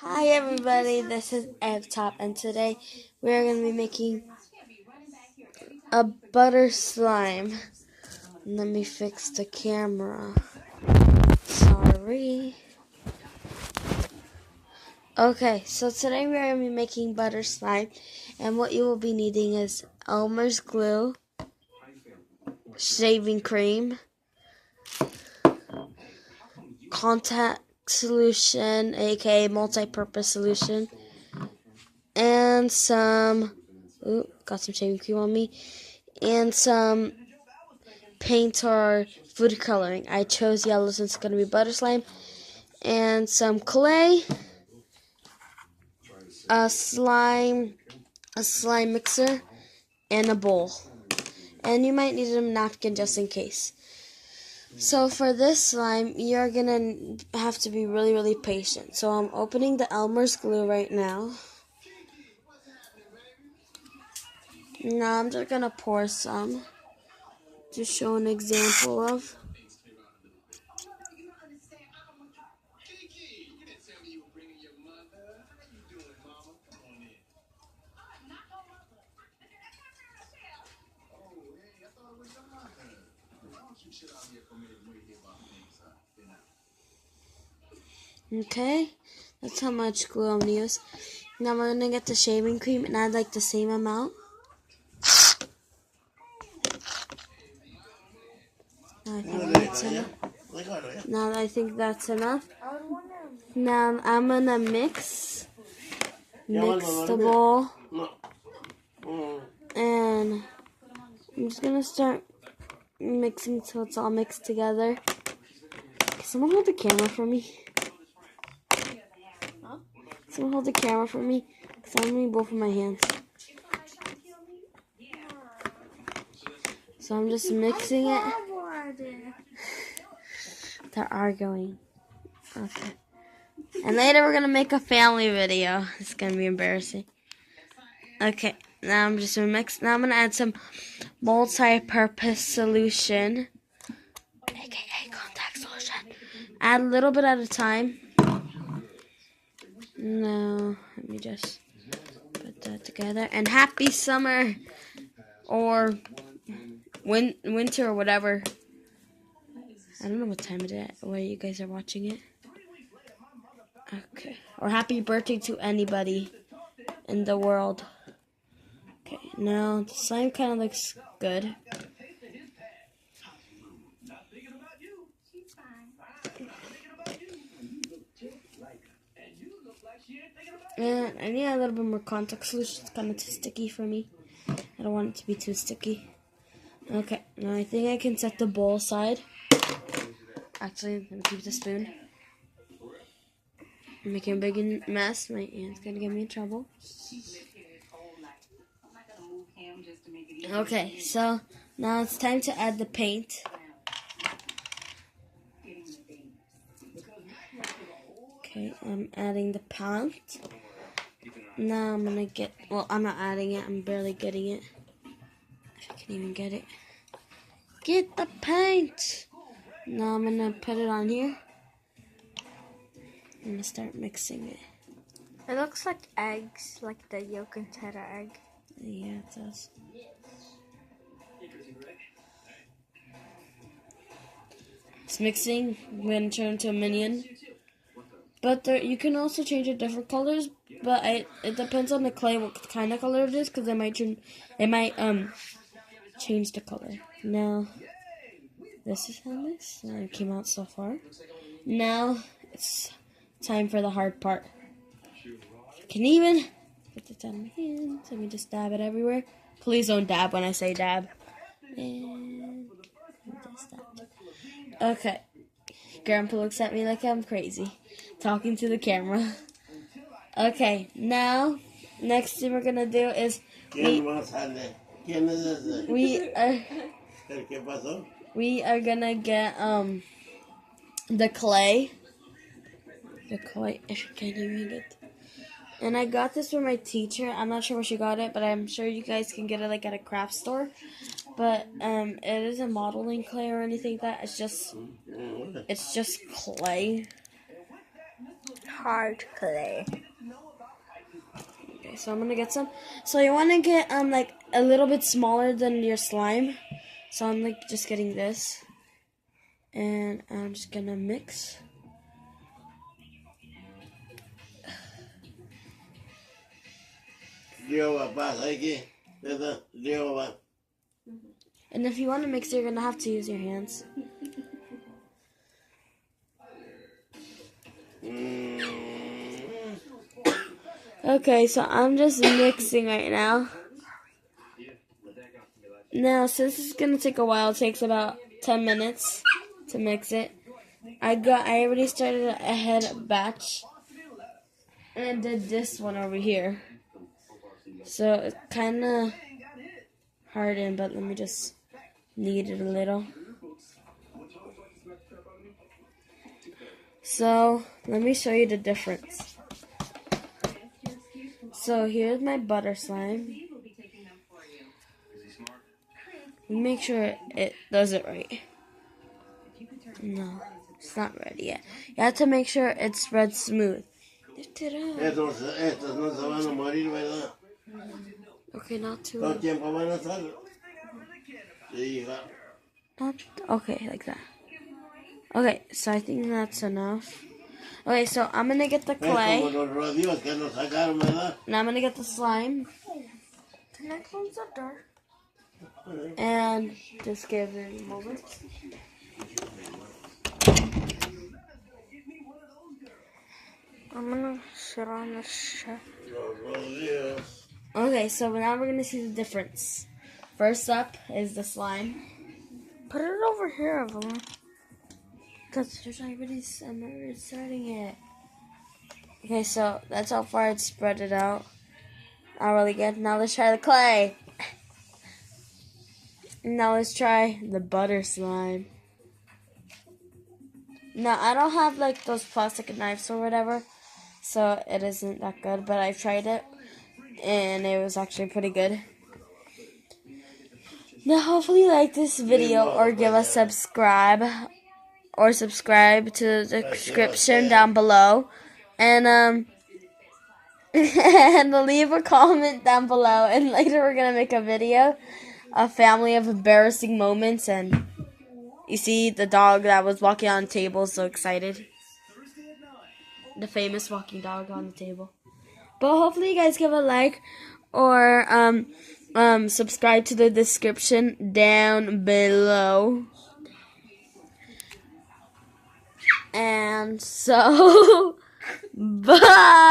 Hi everybody, this is EvTop, and today we're going to be making a butter slime. Let me fix the camera. Sorry. Okay, so today we're going to be making butter slime, and what you will be needing is Elmer's glue, shaving cream, contact solution, aka multi-purpose solution, and got some shaving cream on me, and some paint or food coloring. I chose yellow since it's going to be butter slime, and some clay, a slime mixer, and a bowl. And you might need a napkin just in case. So for this slime, you're going to have to be really, really patient. So I'm opening the Elmer's glue right now. Now I'm just going to pour some to show an example of. Okay, that's how much glue I'm going to use. Now we're going to get the shaving cream and add like the same amount. Now I think that's enough. Now I'm going to mix the bowl. And I'm just going to start mixing so it's all mixed together. Can someone hold the camera for me? Someone hold the camera for me, because I'm using both of my hands. So I'm just mixing it. They're arguing. Okay. And later we're going to make a family video. It's going to be embarrassing. Okay. Now I'm just going to mix. Now I'm going to add some multi-purpose solution. AKA contact solution. Add a little bit at a time. No, let me just put that together. And happy summer or winter or whatever. I don't know what time it is, where you guys are watching it. Okay. Or happy birthday to anybody in the world. Okay, now the slime kind of looks good. And I need a little bit more contact solution. It's kind of too sticky for me. I don't want it to be too sticky. Okay, now I think I can set the bowl aside. Actually, let me keep the spoon. I'm making a big mess. My aunt's gonna get me in trouble. Okay, so now it's time to add the paint. Okay, I'm adding the paint. Now I'm gonna I'm not adding it, I'm barely getting it. If I can even get it. Get the paint! Now I'm gonna put it on here. I'm gonna start mixing it. It looks like eggs, like the yolk inside an egg. Yeah, it does. It's mixing. I'm gonna turn into a minion. But you can also change it different colors. But it depends on the clay what kind of color it is, because it might change the color. Now this is how it came out so far. Now it's time for the hard part. I can even put this on my hands. Let me just dab it everywhere. Please don't dab when I say dab. And just dab. Okay. Grandpa looks at me like I'm crazy, talking to the camera. Okay, now, next thing we're gonna do is we are gonna get the clay. If you can't even get. And I got this from my teacher. I'm not sure where she got it, but I'm sure you guys can get it like at a craft store. But it isn't modeling clay or anything like that. It's just clay. hard clay. Okay, so I'm gonna get some. So you want to get like a little bit smaller than your slime. So I'm like just getting this, and I'm just gonna mix. And if you want to mix, you're gonna have to use your hands. Okay, so I'm just mixing right now. Now, since it's gonna take a while, it takes about 10 minutes to mix it. I already started a head batch, and I did this one over here. So it's kind of hardened, but let me just knead it a little. So let me show you the difference. So here's my butter slime. Make sure it does it right. No, it's not ready yet. You have to make sure it spreads smooth. Lift it up. Okay, not too. Not, okay, like that. Okay, so I think that's enough. Okay, so I'm gonna get the clay. Now I'm gonna get the slime. Can I close the door? And just give it a moment. I'm gonna sit on the shelf. Okay, so now we're gonna see the difference. First up is the slime. Put it over here, Evelyn. Cause I'm already starting it. Okay, so that's how far it's spread it out. Not really good. Now let's try the clay. Now let's try the butter slime. Now I don't have like those plastic knives or whatever, so it isn't that good, but I tried it and it was actually pretty good. Now hopefully you like this video or give us subscribe to the description down below, and and leave a comment down below, and later we're gonna make a video, a family of embarrassing moments, and you see the dog that was walking on the table, so excited. The famous walking dog on the table. But hopefully you guys give a like or subscribe to the description down below. And so, bye!